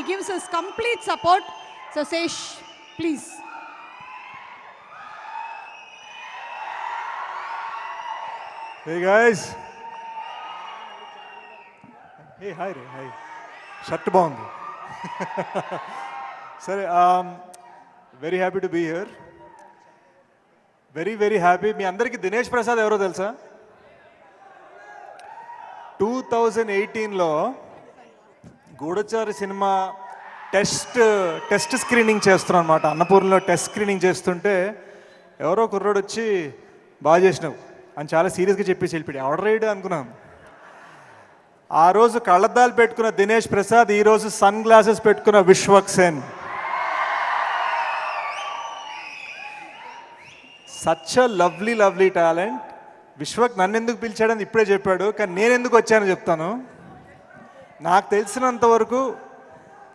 gives his complete support. So Sesh, please. Hey guys. Hey, hi Ray, hi. Shirt బాగుంది. సరే, very happy to be here. Very happy. మీ అందరికీ దినేష్ ప్రసాద్ ఎవరో తెలుసా? 2018లో గూఢచారి cinema test screening చేస్తున్నాం అనమాట. అన్నపూర్ణలో టెస్ట్ స్క్రీనింగ్ చేస్తుంటే ఎవరో కుర్రోడు వచ్చి బాగా చేసినావు అని చాలా సీరియస్గా చెప్పేసి వెళ్ళిపోయాడు. ఎవడ రైడ్ అనుకున్నాం. ఆ రోజు కళ్ళద్దాలు పెట్టుకున్న దినేష్ ప్రసాద్, ఈరోజు సన్ గ్లాసెస్ పెట్టుకున్న Vishwak Sen. Such a lovely talent. Vishwak నన్ను ఎందుకు పిలిచాడని ఇప్పుడే చెప్పాడు, కానీ నేను ఎందుకు వచ్చానో చెప్తాను. నాకు తెలిసినంత వరకు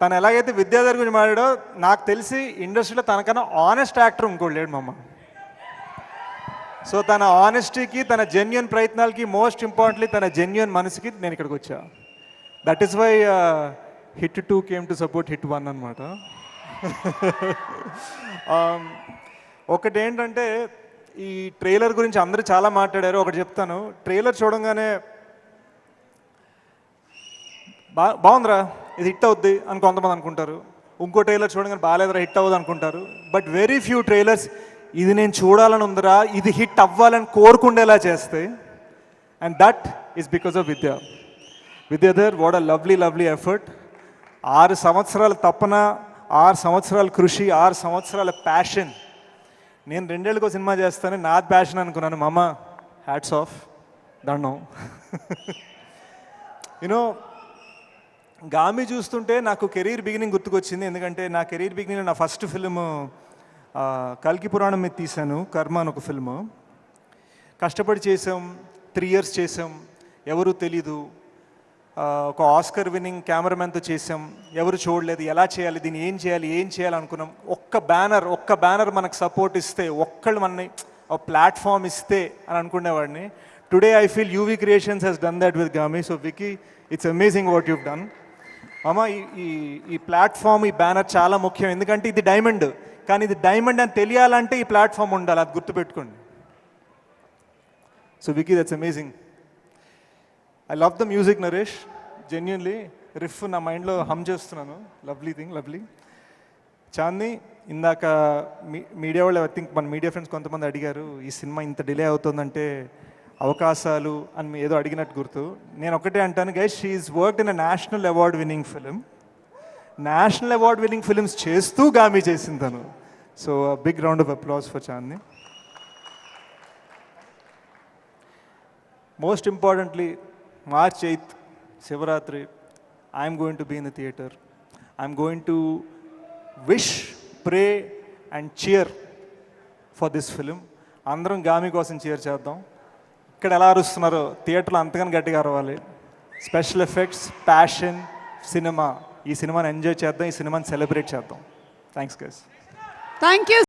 తను ఎలాగైతే విద్యాధర్ గురించి మాట్లాడో, నాకు తెలిసి ఇండస్ట్రీలో తనకన్నా ఆనెస్ట్ యాక్టర్ ఇంకోటి లేడు మామ. సో తన ఆనెస్టీకి, తన జెన్యున్ ప్రయత్నాలకి, మోస్ట్ ఇంపార్టెంట్లీ తన జెన్యున్ మనసుకి నేను ఇక్కడికి వచ్చా. That is why hit 2 came to support hit 1 అనమాట. ఒకటి ఏంటంటే, ఈ ట్రైలర్ గురించి అందరూ చాలా మాట్లాడారు. ఒకటి చెప్తాను, ట్రైలర్ చూడంగానే బాగుందిరా ఇది హిట్ అవుద్ది అని కొంతమంది అనుకుంటారు. ఇంకో ట్రైలర్ చూడగానే బాగాలేదురా హిట్ అవ్వదు అనుకుంటారు. బట్ వెరీ ఫ్యూ ట్రైలర్స్ ఇది నేను చూడాలని ఉందిరా, ఇది హిట్ అవ్వాలని కోరుకుండేలా చేస్తాయి. And that is because of Vidyadhar. What a lovely effort. 6 సంవత్సరాల తపన, 6 సంవత్సరాల కృషి, 6 సంవత్సరాల ప్యాషన్. నేను 2 ఏళ్ళకో సినిమా చేస్తాను, నాది ప్యాషన్ అనుకున్నాను. మామ హ్యాట్స్ ఆఫ్, దండం. యూనో, గామి చూస్తుంటే నాకు కెరీర్ బిగినింగ్ గుర్తుకొచ్చింది. ఎందుకంటే నా కెరీర్ బిగినింగ్ నా ఫస్ట్ ఫిల్మ్ కల్కి పురాణం మీద తీశాను, కర్మ అని ఒక ఫిల్మ్. కష్టపడి చేసాం, 3 years చేసాం, ఎవరు తెలీదు. ఒక ఆస్కర్ విన్నింగ్ కెమెరామెన్తో చేసాం, ఎవరు చూడలేదు. ఎలా చేయాలి, దీన్ని ఏం చేయాలి అనుకున్నాం. ఒక్క బ్యానర్ మనకు సపోర్ట్ ఇస్తే, ఒక్కళ్ళు మనని ఒక ప్లాట్ఫామ్ ఇస్తే అని అనుకునేవాడిని. Today I feel UV creations has done that with Gaami. So Vicky, it's amazing what you've done. అమ్మ, ఈ ప్లాట్ఫామ్, ఈ బ్యానర్ చాలా ముఖ్యం. ఎందుకంటే ఇది డైమండ్, కానీ ఇది డైమండ్ అని తెలియాలంటే ఈ ప్లాట్ఫామ్ ఉండాలి, అది గుర్తుపెట్టుకోండి. So Vicky, that's amazing. I love the music Naresh, genuinely. Riff నా మైండ్లో హమ్ చేస్తున్నాను. లవ్లీ. చాందీ, ఇందాక మీడియా వాళ్ళు, ఐ థింక్ మన మీడియా ఫ్రెండ్స్ కొంతమంది అడిగారు, ఈ సినిమా ఇంత డిలే అవుతుందంటే అవకాశాలు అని ఏదో అడిగినట్టు గుర్తు. నేను ఒకటే అంటాను guys, she is worked in a national award winning film. National award winning films చేస్తూ గామి చేసింది తను. So big round of applause for Chandi. Most importantly, March 8th, Shivaratri, I'm going to be in the theatre. I'm going to wish, pray and cheer for this film. అందరం గామి కోసం cheer చేద్దాం. ఇక్కడ ఎలా అరుస్తున్నారో థియేటర్లో అంతగానే గట్టిగా అరవాలి. Special effects, passion, cinema. ఈ సినిమాని ఎంజాయ్ చేద్దాం, ఈ సినిమాని సెలబ్రేట్ చేద్దాం. Thanks guys. Thank you.